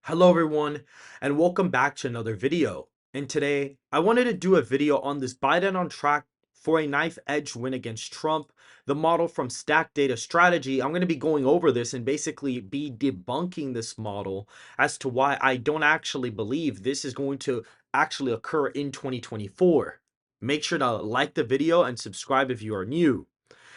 Hello everyone, and welcome back to another video. And today, I wanted to do a video on this Biden on track for a knife edge win against Trump, the model from Stack Data Strategy. I'm going to be going over this and basically be debunking this model as to why I don't actually believe this is going to actually occur in 2024. Make sure to like the video and subscribe if you are new.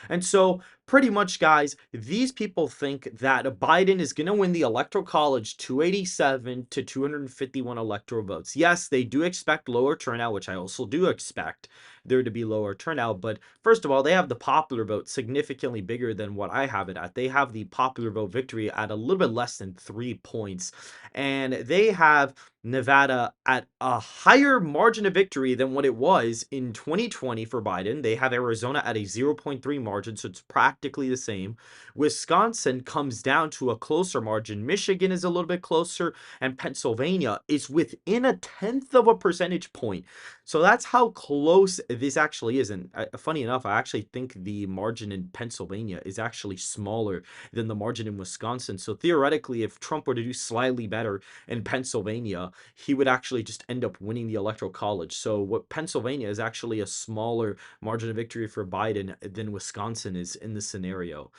And so, pretty much, guys, these people think that Biden is going to win the Electoral College 287 to 251 electoral votes. Yes, they do expect lower turnout, which I also do expect there to be lower turnout. But first of all, they have the popular vote significantly bigger than what I have it at. They have the popular vote victory at a little bit less than 3 points. And they have Nevada at a higher margin of victory than what it was in 2020 for Biden. They have Arizona at a 0.3 margin, so it's practically the same. Wisconsin comes down to a closer margin. Michigan is a little bit closer, and Pennsylvania is within a tenth of a percentage point. So that's how close this actually is. And funny enough, I actually think the margin in Pennsylvania is actually smaller than the margin in Wisconsin. So theoretically, if Trump were to do slightly better in Pennsylvania, he would actually just end up winning the electoral college. So what Pennsylvania is actually a smaller margin of victory for Biden than Wisconsin is in this scenario.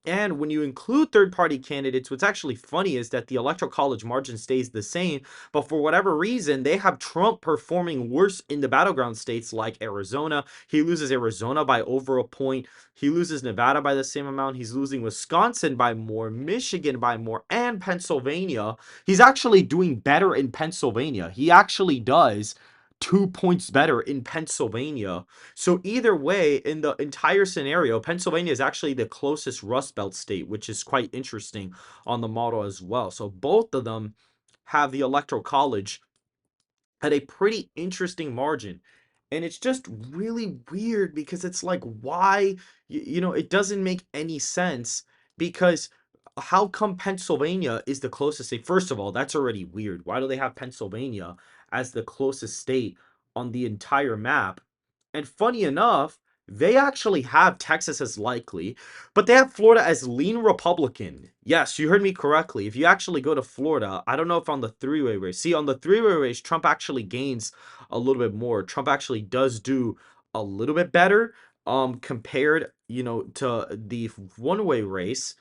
And when you include third-party candidates, what's actually funny is that the electoral college margin stays the same, but for whatever reason, they have Trump performing worse in the battleground states like Arizona. He loses Arizona by over a point. He loses Nevada by the same amount. He's losing Wisconsin by more, Michigan by more, and Pennsylvania. He's actually doing better in Pennsylvania. He actually does 2 points better in Pennsylvania. So either way, in the entire scenario, Pennsylvania is actually the closest Rust Belt state, which is quite interesting on the model as well. So both of them have the electoral college at a pretty interesting margin. And it's just really weird because it's like, why, it doesn't make any sense because how come Pennsylvania is the closest state? First of all, that's already weird. Why do they have Pennsylvania as the closest state on the entire map? And funny enough, they actually have Texas as likely, but they have Florida as lean Republican. Yes, you heard me correctly. If you actually go to Florida, I don't know if on the three-way race. See, on the three-way race, Trump actually gains a little bit more. Trump actually does do a little bit better compared, to the one-way race.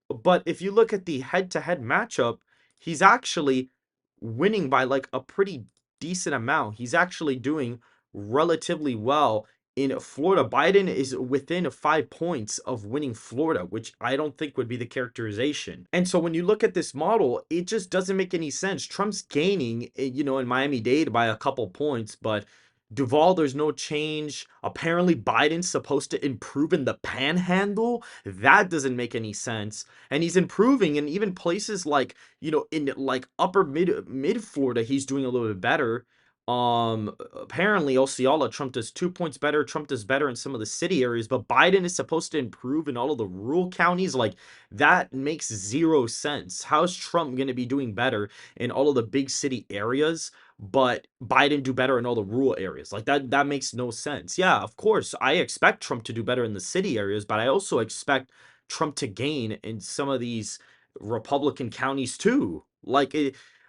But if you look at the head-to-head matchup, he's actually winning by like a pretty decent amount. He's actually doing relatively well in Florida. Biden is within 5 points of winning Florida, which I don't think would be the characterization. And so when you look at this model, it just doesn't make any sense. Trump's gaining, in Miami-Dade by a couple points, but Duval, there's no change. Apparently, Biden's supposed to improve in the panhandle. That doesn't make any sense. And he's improving in even places like, in like upper mid Florida, he's doing a little bit better. Apparently Osceola, Trump does 2 points better. Trump does better in some of the city areas, but Biden is supposed to improve in all of the rural counties. Like, that makes zero sense. How's Trump going to be doing better in all of the big city areas, but Biden do better in all the rural areas? Like, that makes no sense. Yeah, of course, I expect Trump to do better in the city areas, but I also expect Trump to gain in some of these Republican counties too.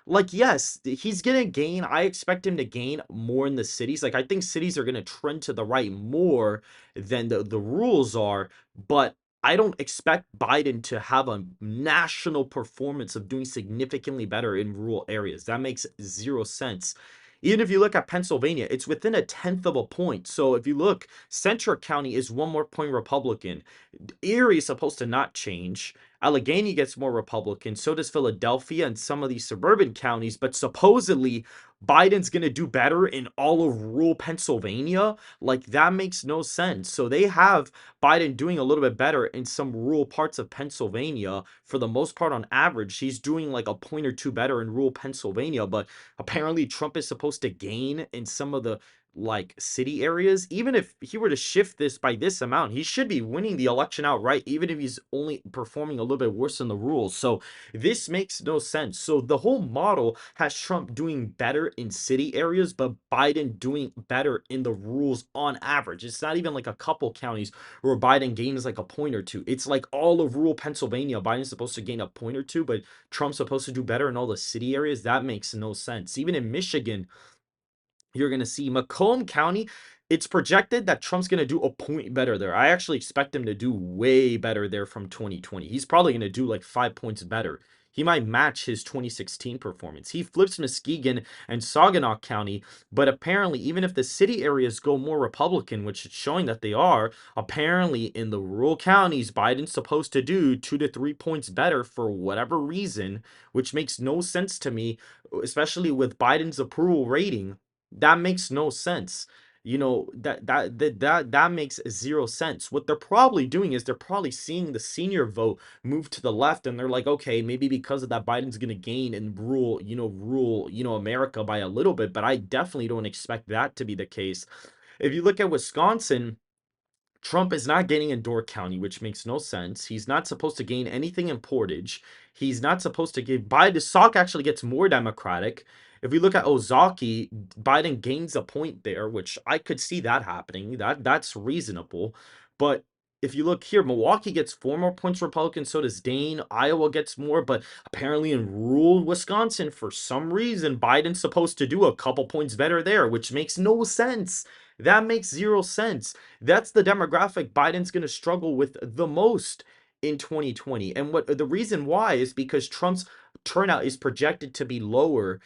Like, yes, he's gonna gain. I expect him to gain more in the cities. Like, I think cities are gonna trend to the right more than the rules are, but I don't expect Biden to have a national performance of doing significantly better in rural areas. That makes zero sense. Even if you look at Pennsylvania, it's within a tenth of a point. So if you look, Central County is 1 more point Republican. Erie is supposed to not change. Allegheny gets more Republican. So does Philadelphia and some of these suburban counties. But supposedly, Biden's going to do better in all of rural Pennsylvania. Like, that makes no sense. So they have Biden doing a little bit better in some rural parts of Pennsylvania. For the most part, on average, he's doing like a point or two better in rural Pennsylvania. But apparently, Trump is supposed to gain in some of the like city areas, even if he were to shift this by this amount, he should be winning the election outright, even if he's only performing a little bit worse than the rules. So this makes no sense. So the whole model has Trump doing better in city areas, but Biden doing better in the rules on average. It's not even like a couple counties where Biden gains like a point or two. It's like all of rural Pennsylvania, Biden's supposed to gain a point or two, but Trump's supposed to do better in all the city areas. That makes no sense. Even in Michigan, you're going to see Macomb County. It's projected that Trump's going to do a point better there. I actually expect him to do way better there from 2020. He's probably going to do like 5 points better. He might match his 2016 performance. He flips Muskegon and Saginaw County, but apparently, even if the city areas go more Republican, which is showing that they are, apparently in the rural counties, Biden's supposed to do 2 to 3 points better for whatever reason, which makes no sense to me, especially with Biden's approval rating. That makes no sense. That makes zero sense. What they're probably doing is they're probably seeing the senior vote move to the left, and they're like, okay, maybe because of that, Biden's gonna gain and rule America by a little bit, but I definitely don't expect that to be the case. If you look at Wisconsin, Trump is not gaining in Door County, which makes no sense. He's not supposed to gain anything in Portage. He's not supposed to give Biden. Sauk actually gets more Democratic. If we look at Ozaki, Biden gains a point there, which I could see that happening. That's reasonable. But if you look here, Milwaukee gets 4 more points Republican, so does Dane. Iowa gets more, but apparently in rural Wisconsin, for some reason, Biden's supposed to do a couple points better there, which makes no sense. That makes zero sense. That's the demographic Biden's going to struggle with the most in 2020. And what the reason why is because Trump's turnout is projected to be lower,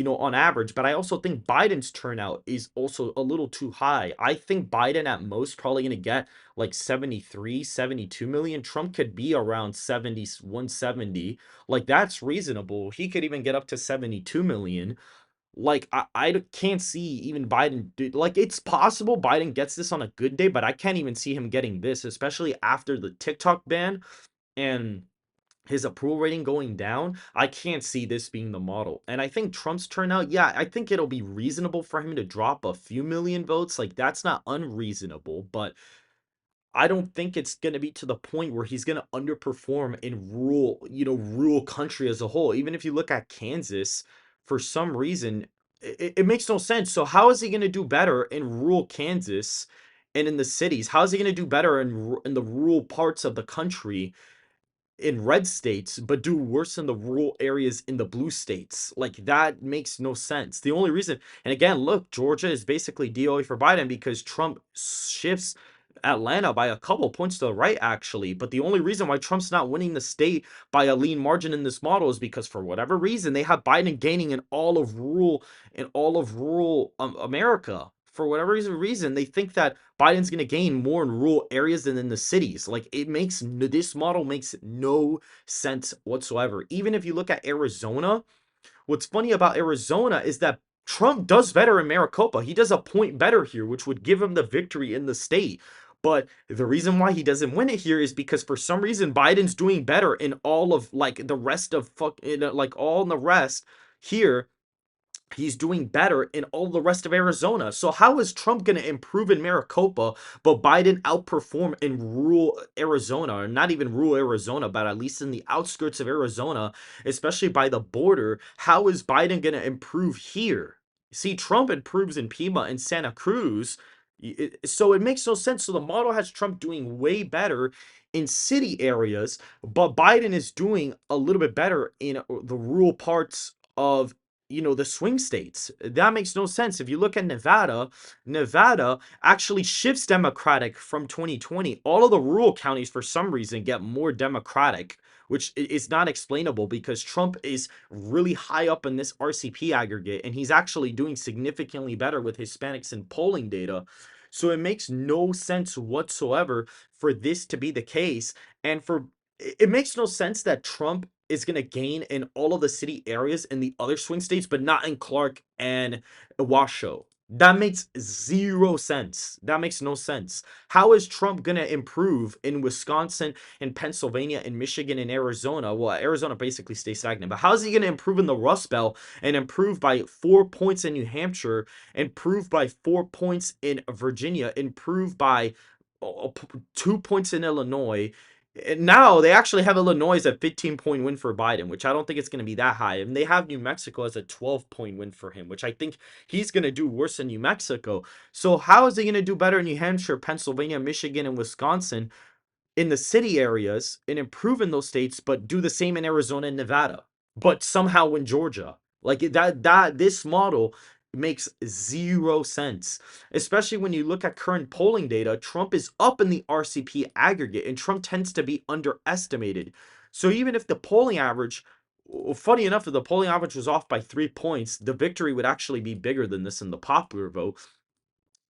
on average, but I also think Biden's turnout is also a little too high. I think Biden at most probably going to get like 73, 72 million. Trump could be around 70, 170. Like that's reasonable. He could even get up to 72 million. Like can't see even Biden do, like it's possible Biden gets this on a good day, but I can't even see him getting this, especially after the TikTok ban and his approval rating going down. I can't see this being the model. And I think Trump's turnout, yeah, I think it'll be reasonable for him to drop a few million votes. Like that's not unreasonable, but I don't think it's going to be to the point where he's going to underperform in rural country as a whole. Even if you look at Kansas, for some reason, it makes no sense. So how is he going to do better in rural Kansas and in the cities? How is he going to do better in the rural parts of the country in red states, but do worse in the rural areas in the blue states? Like that makes no sense. The only reason, and again, look, Georgia is basically DOA for Biden because Trump shifts Atlanta by a couple points to the right, actually. But the only reason why Trump's not winning the state by a lean margin in this model is because for whatever reason they have Biden gaining in all of rural America. For whatever reason, they think that Biden's going to gain more in rural areas than in the cities. Like this model makes no sense whatsoever. Even if you look at Arizona, what's funny about Arizona is that Trump does better in Maricopa. He does a point better here, which would give him the victory in the state. But the reason why he doesn't win it here is because for some reason Biden's doing better in all of like the rest of like all in the rest here. He's doing better in all the rest of Arizona. So how is Trump going to improve in Maricopa, but Biden outperform in rural Arizona, or not even rural Arizona, but at least in the outskirts of Arizona, especially by the border? How is Biden going to improve here? See, Trump improves in Pima and Santa Cruz. So it makes no sense. So the model has Trump doing way better in city areas, but Biden is doing a little bit better in the rural parts of the swing states. That makes no sense. If you look at Nevada actually shifts Democratic from 2020. All of the rural counties, for some reason, get more Democratic, which is not explainable because Trump is really high up in this RCP aggregate, and he's actually doing significantly better with Hispanics in polling data. So it makes no sense whatsoever for this to be the case. And it makes no sense that Trump is going to gain in all of the city areas in the other swing states, but not in Clark and Washoe. That makes zero sense. That makes no sense. How is Trump going to improve in Wisconsin, in Pennsylvania, in Michigan, in Arizona? Well, Arizona basically stays stagnant, but how is he going to improve in the Rust Belt and improve by 4 points in New Hampshire, improve by 4 points in Virginia, improve by 2 points in Illinois? And now they actually have Illinois as a 15-point win for Biden, which I don't think it's going to be that high. And they have New Mexico as a 12-point win for him, which I think he's going to do worse than New Mexico. So how is he going to do better in New Hampshire, Pennsylvania, Michigan, and Wisconsin in the city areas and improve in those states, but do the same in Arizona and Nevada, but somehow win Georgia? Like that this model makes zero sense, especially when you look at current polling data. Trump is up in the RCP aggregate, and Trump tends to be underestimated. So even if the polling average, funny enough, if the polling average was off by 3 points, the victory would actually be bigger than this in the popular vote.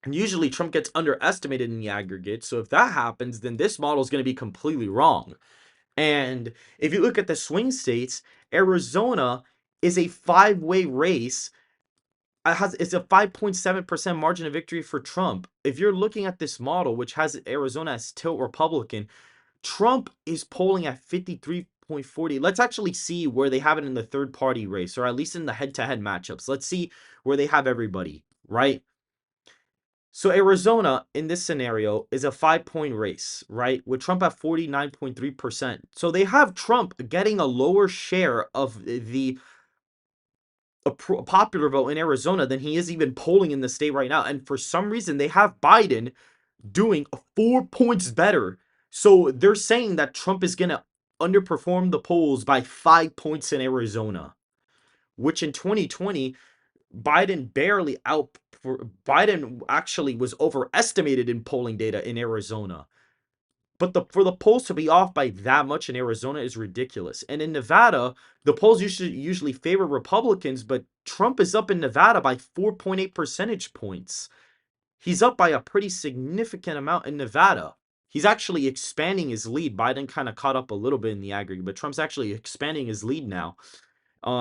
And usually Trump gets underestimated in the aggregate. So if that happens, then this model is going to be completely wrong. And if you look at the swing states, Arizona is a five-way race. It's a 5.7% margin of victory for Trump. If you're looking at this model, which has Arizona as tilt Republican, Trump is polling at 53.40. Let's actually see where they have it in the third party race, or at least in the head-to-head matchups. Let's see where they have everybody, right? So Arizona in this scenario is a 5-point race, right? With Trump at 49.3%. So they have Trump getting a lower share of the popular vote in Arizona than he is even polling in the state right now. And for some reason, they have Biden doing 4 points better. So they're saying that Trump is going to underperform the polls by 5 points in Arizona, which in 2020 Biden actually was overestimated in polling data in Arizona. But for the polls to be off by that much in Arizona is ridiculous. And in Nevada, the polls usually favor Republicans, but Trump is up in Nevada by 4.8 percentage points. He's up by a pretty significant amount in Nevada. He's actually expanding his lead. Biden kind of caught up a little bit in the aggregate, but Trump's actually expanding his lead now.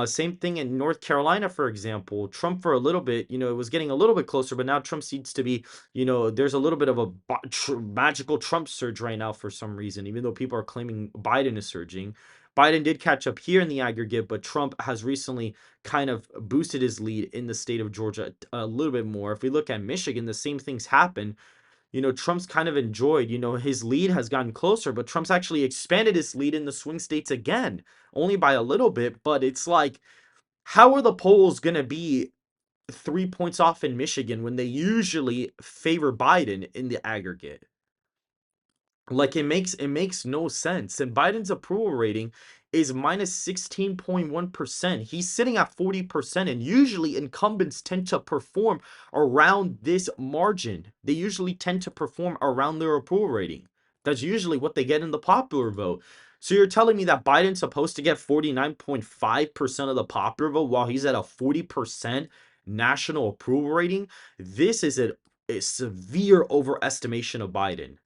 Same thing in North Carolina, for example. Trump for a little bit, it was getting a little bit closer, but now Trump seems to be, there's a little bit of a magical Trump surge right now for some reason, even though people are claiming Biden is surging. Biden did catch up here in the aggregate, but Trump has recently kind of boosted his lead in the state of Georgia a little bit more. If we look at Michigan, the same things happen. Trump's kind of enjoyed, his lead has gotten closer, but Trump's actually expanded his lead in the swing states again, only by a little bit. But it's like, how are the polls going to be 3 points off in Michigan when they usually favor Biden in the aggregate? Like it makes no sense. And Biden's approval rating is minus 16.1%. He's sitting at 40%, and usually incumbents tend to perform around this margin. They usually tend to perform around their approval rating. That's usually what they get in the popular vote. So you're telling me that Biden's supposed to get 49.5% of the popular vote while he's at a 40% national approval rating? This is a severe overestimation of Biden.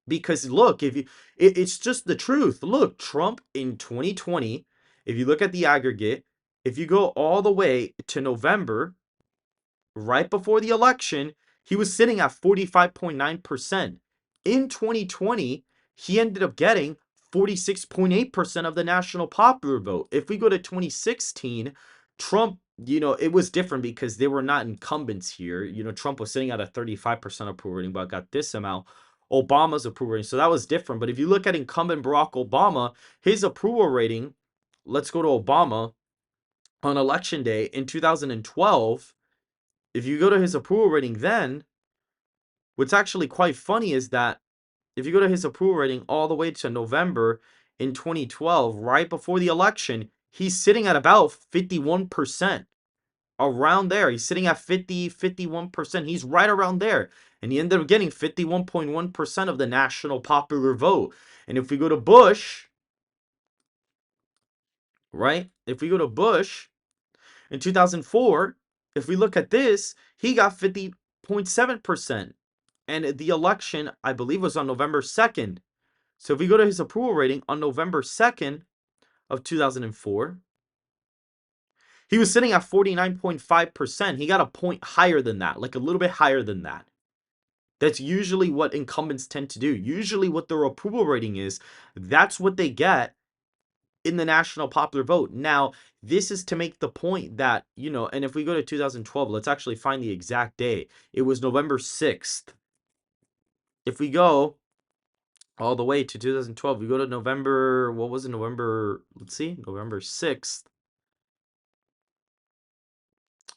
Because look, if you it's just the truth. Look, Trump in 2020, if you look at the aggregate, if you go all the way to November, right before the election, he was sitting at 45.9%. In 2020, he ended up getting 46.8% of the national popular vote. If we go to 2016, Trump, it was different because they were not incumbents here. Trump was sitting at a 35% approval rating, but got this amount. Obama's approval rating. So that was different. But if you look at incumbent Barack Obama, his approval rating, let's go to Obama on election day in 2012. If you go to his approval rating then, what's actually quite funny is that if you go to his approval rating all the way to November in 2012, right before the election, he's sitting at about 51%. Around there. He's sitting at 51%. He's right around there. And he ended up getting 51.1% of the national popular vote. And if we go to Bush, right? If we go to Bush in 2004, if we look at this, he got 50.7%. And the election, I believe, was on November 2nd. So if we go to his approval rating on November 2nd of 2004, He was sitting at 49.5%. He got a point higher than that, like a little bit higher than that. That's usually what incumbents tend to do. Usually what their approval rating is, that's what they get in the national popular vote. Now, this is to make the point that, and if we go to 2012, let's actually find the exact day. It was November 6th. If we go all the way to 2012, we go to November, what was it? November, let's see, November 6th.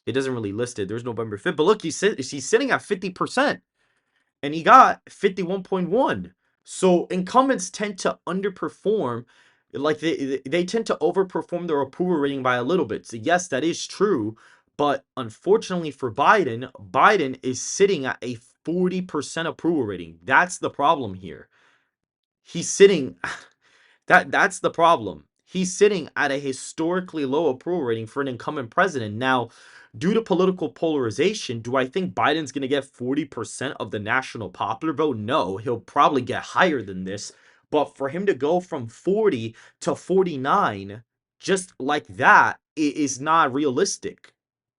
It doesn't really list it. There's November 5th, but look, he's sitting at 50%. And he got 51.1. So incumbents tend to underperform, like they tend to overperform their approval rating by a little bit. So yes, that is true, but unfortunately for Biden, Biden is sitting at a 40% approval rating. That's the problem here. He's sitting that's the problem. He's sitting at a historically low approval rating for an incumbent president. Now, due to political polarization, do I think Biden's going to get 40% of the national popular vote? No, he'll probably get higher than this. But for him to go from 40 to 49 just like that is not realistic.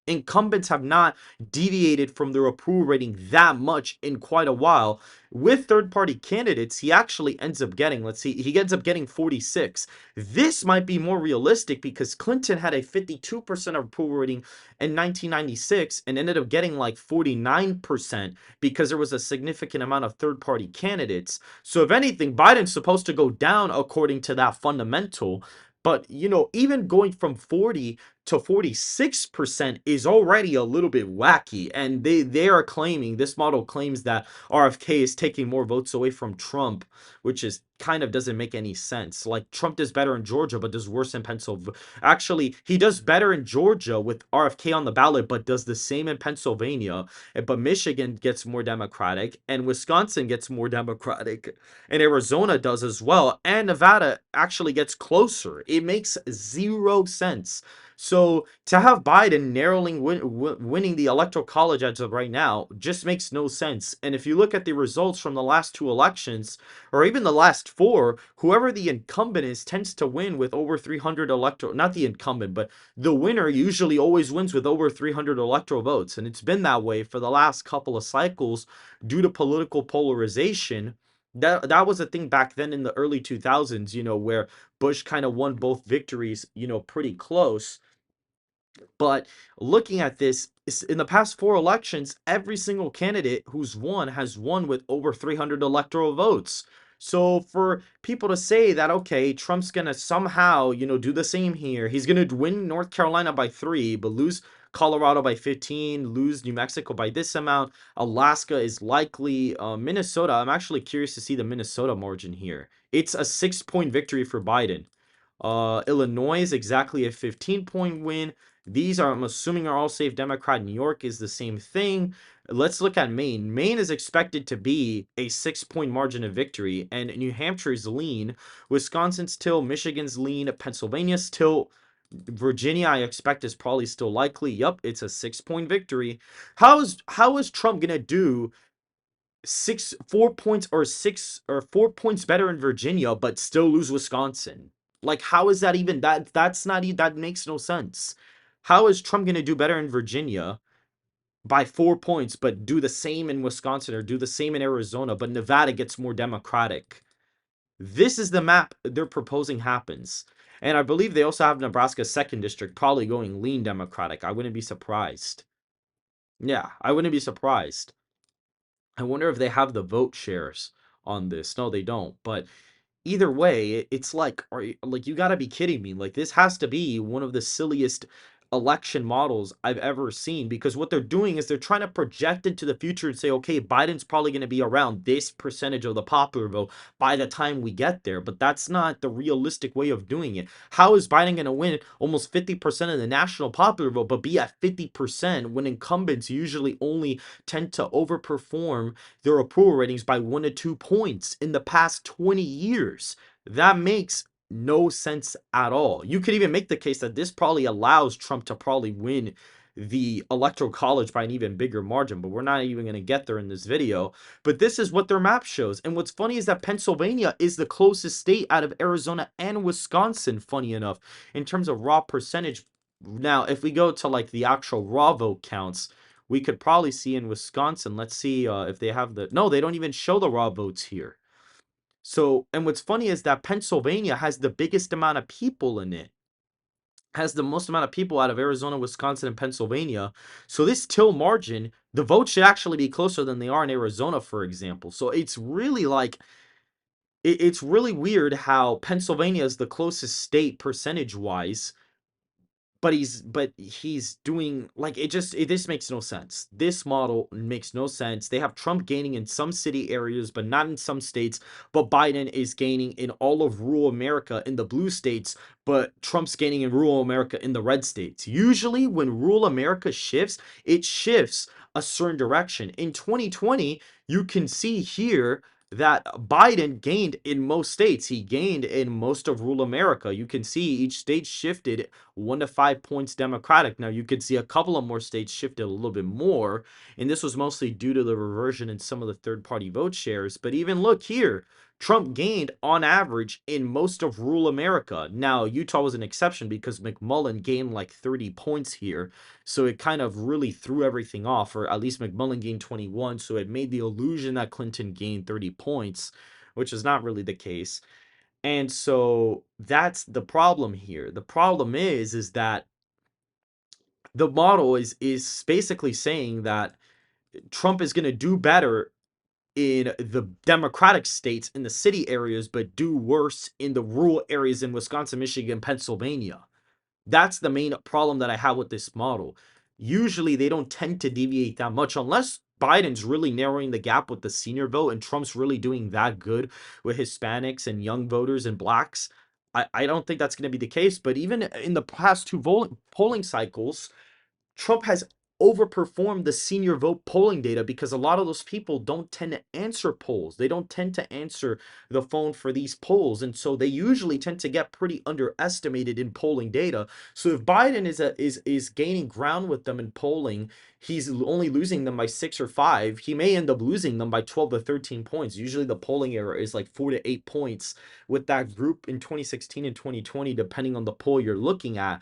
Incumbents have not deviated from their approval rating that much in quite a while. With third-party candidates, he actually ends up getting, let's see, he ends up getting 46. This might be more realistic because Clinton had a 52% approval rating in 1996 and ended up getting like 49% because there was a significant amount of third-party candidates. So if anything, Biden's supposed to go down according to that fundamental. But, even going from 40 to 46% is already a little bit wacky. And they are claiming, this model claims that RFK is taking more votes away from Trump, which is kind of doesn't make any sense. Like, Trump does better in Georgia, but does worse in Pennsylvania. Actually, he does better in Georgia with RFK on the ballot, but does the same in Pennsylvania. But Michigan gets more Democratic, and Wisconsin gets more Democratic, and Arizona does as well. And Nevada actually gets closer. It makes zero sense. So to have Biden narrowly winning the electoral college as of right now just makes no sense. And if you look at the results from the last two elections, or even the last four, whoever the incumbent is tends to win with over 300 electoral, not the incumbent, but the winner usually always wins with over 300 electoral votes. And it's been that way for the last couple of cycles due to political polarization. That was a thing back then in the early 2000s, where Bush kind of won both victories, pretty close. But looking at this, in the past four elections, every single candidate who's won has won with over 300 electoral votes. So for people to say that, okay, Trump's going to somehow, do the same here. He's going to win North Carolina by 3, but lose Colorado by 15, lose New Mexico by this amount. Alaska is likely. Minnesota, I'm actually curious to see the Minnesota margin here. It's a 6-point victory for Biden. Illinois is exactly a 15-point win. These are, I'm assuming, are all safe Democrat. New York is the same thing. Let's look at Maine. Maine is expected to be a 6-point margin of victory, and New Hampshire's lean. Wisconsin's till, Michigan's lean, Pennsylvania's till. Virginia, I expect, is probably still likely. Yup, it's a 6-point victory. How is Trump gonna do 4 points better in Virginia, but still lose Wisconsin? Like, how is that even that's not even that makes no sense. How is Trump going to do better in Virginia by 4 points, but do the same in Wisconsin or do the same in Arizona, but Nevada gets more Democratic? This is the map they're proposing happens. And I believe they also have Nebraska's second district probably going lean Democratic. I wouldn't be surprised. Yeah, I wouldn't be surprised. I wonder if they have the vote shares on this. No, they don't. But either way, it's like, like, you gotta be kidding me. Like, this has to be one of the silliest election models I've ever seen, because what they're doing is they're trying to project into the future and say, okay, Biden's probably going to be around this percentage of the popular vote by the time we get there. But that's not the realistic way of doing it. How is Biden going to win almost 50% of the national popular vote, but be at 50% when incumbents usually only tend to overperform their approval ratings by 1 to 2 points in the past 20 years? That makes no sense at all. You could even make the case that this probably allows Trump to probably win the electoral college by an even bigger margin, but we're not even going to get there in this video. But this is what their map shows. And what's funny is that Pennsylvania is the closest state out of Arizona and Wisconsin, funny enough, in terms of raw percentage Now, if we go to like the actual raw vote counts, we could probably see in Wisconsin. Let's see if they have the. No, they don't even show the raw votes here. So, and what's funny is that Pennsylvania has the biggest amount of people in it, has the most amount of people out of Arizona, Wisconsin, and Pennsylvania. So this till margin, the votes should actually be closer than they are in Arizona, for example. So it's really like it's really weird how Pennsylvania is the closest state percentage wise, but he's doing like this makes no sense. This model makes no sense. They have Trump gaining in some city areas but not in some states, but Biden is gaining in all of rural America in the blue states, but Trump's gaining in rural America in the red states. Usually when rural America shifts, it shifts a certain direction. In 2020, you can see here that Biden gained in most states. He gained in most of rural America. You can see each state shifted 1 to 5 points Democratic. Now, you could see a couple of more states shifted a little bit more, and this was mostly due to the reversion in some of the third party vote shares. But even look here, Trump gained on average in most of rural America. Now, Utah was an exception because McMullen gained like 30 points here. So it kind of really threw everything off, or at least McMullen gained 21. So it made the illusion that Clinton gained 30 points, which is not really the case. And so that's the problem here. The problem is that the model is basically saying that Trump is going to do better in the Democratic states in the city areas, but do worse in the rural areas in Wisconsin, Michigan, Pennsylvania. That's the main problem that I have with this model. Usually they don't tend to deviate that much unless Biden's really narrowing the gap with the senior vote and Trump's really doing that good with Hispanics and young voters and blacks. I don't think that's going to be the case. But even in the past two polling cycles, Trump has overperformed the senior vote polling data because a lot of those people don't tend to answer polls. They don't tend to answer the phone for these polls. And so they usually tend to get pretty underestimated in polling data. So if Biden is gaining ground with them in polling, he's only losing them by 6 or 5. He may end up losing them by 12 to 13 points. Usually the polling error is like 4 to 8 points with that group in 2016 and 2020, depending on the poll you're looking at.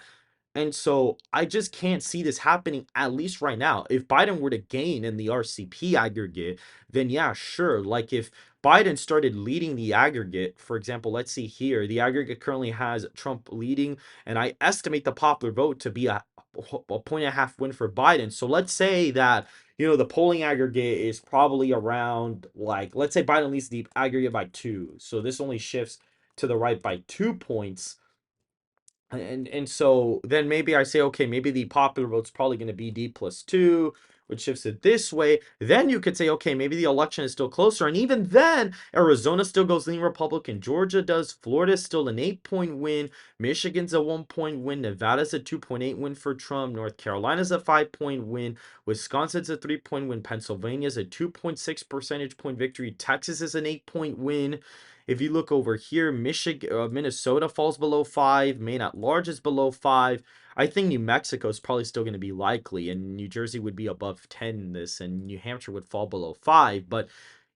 And so I just can't see this happening, at least right now. If Biden were to gain in the RCP aggregate, then yeah, sure. Like if Biden started leading the aggregate, for example, let's see here, the aggregate currently has Trump leading, and I estimate the popular vote to be a point and a half win for Biden. So let's say that, the polling aggregate is probably around, like, let's say Biden leads the aggregate by 2. So this only shifts to the right by 2 points. And so then maybe I say, okay, maybe the popular vote's probably going to be D+2, which shifts it this way. Then you could say, okay, maybe the election is still closer. And even then, Arizona still goes lean Republican. Georgia does. Florida's still an 8-point win. Michigan's a 1-point win. Nevada's a 2.8 win for Trump. North Carolina's a 5-point win. Wisconsin's a 3-point win. Pennsylvania's a 2.6 percentage point victory. Texas is an 8-point win. If you look over here, Minnesota falls below 5. Maine at large is below 5. I think New Mexico is probably still going to be likely, and New Jersey would be above 10 in this, and New Hampshire would fall below 5. But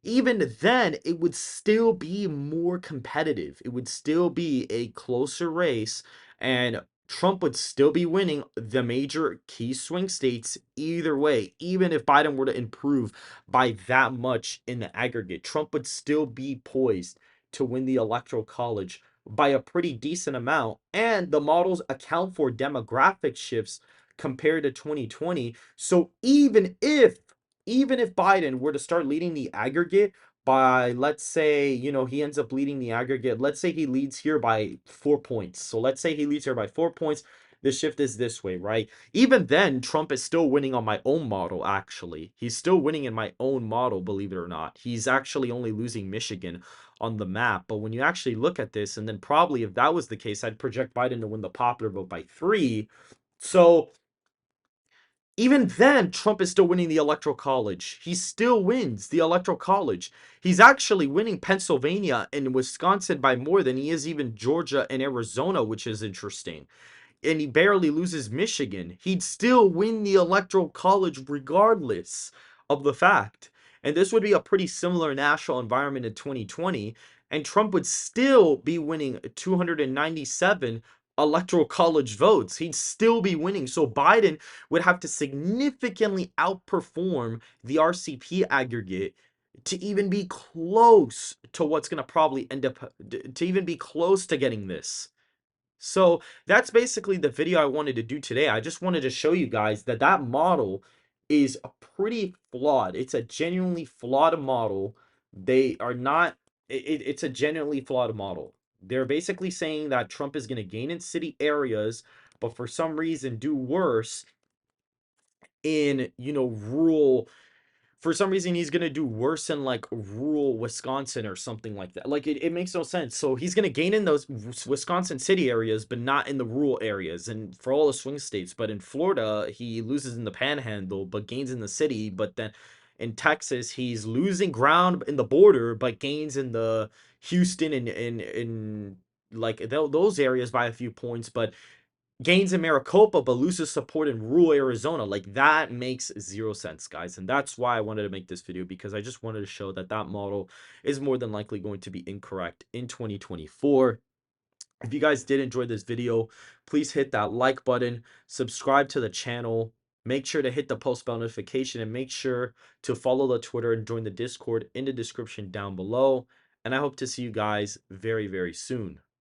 even then, it would still be more competitive. It would still be a closer race, and Trump would still be winning the major key swing states either way. Even if Biden were to improve by that much in the aggregate, Trump would still be poised to win the electoral college by a pretty decent amount. And the models account for demographic shifts compared to 2020. So even if Biden were to start leading the aggregate by, let's say, he ends up leading the aggregate, let's say he leads here by 4 points. So let's say he leads here by 4 points. The shift is this way, right? Even then, Trump is still winning on my own model, actually. He's still winning in my own model, believe it or not. He's actually only losing Michigan on the map. But when you actually look at this, and then probably if that was the case, I'd project Biden to win the popular vote by 3. So even then, Trump is still winning the electoral college. He still wins the electoral college. He's actually winning Pennsylvania and Wisconsin by more than he is even Georgia and Arizona, which is interesting. And he barely loses Michigan. He'd still win the electoral college regardless of the fact. And this would be a pretty similar national environment in 2020. And Trump would still be winning 297 electoral college votes. He'd still be winning. So Biden would have to significantly outperform the RCP aggregate to even be close to what's going to probably end up, to even be close to getting this. So that's basically the video I wanted to do today. I just wanted to show you guys that that model is a pretty flawed. It's a genuinely flawed model. They are not, it's a genuinely flawed model. They're basically saying that Trump is going to gain in city areas, but for some reason do worse in, rural, for some reason he's gonna do worse in like rural Wisconsin or something like that. Like it makes no sense. So he's gonna gain in those Wisconsin city areas, but not in the rural areas and for all the swing states. But in Florida, he loses in the panhandle, but gains in the city. But then in Texas, he's losing ground in the border, but gains in the Houston and in like those areas by a few points. But gains in Maricopa but loses support in rural Arizona. Like that makes zero sense, guys. And that's why I wanted to make this video, because I just wanted to show that that model is more than likely going to be incorrect in 2024. If you guys did enjoy this video, please hit that like button, subscribe to the channel, make sure to hit the post bell notification, and make sure to follow the Twitter and join the Discord in the description down below. And I hope to see you guys very, very soon.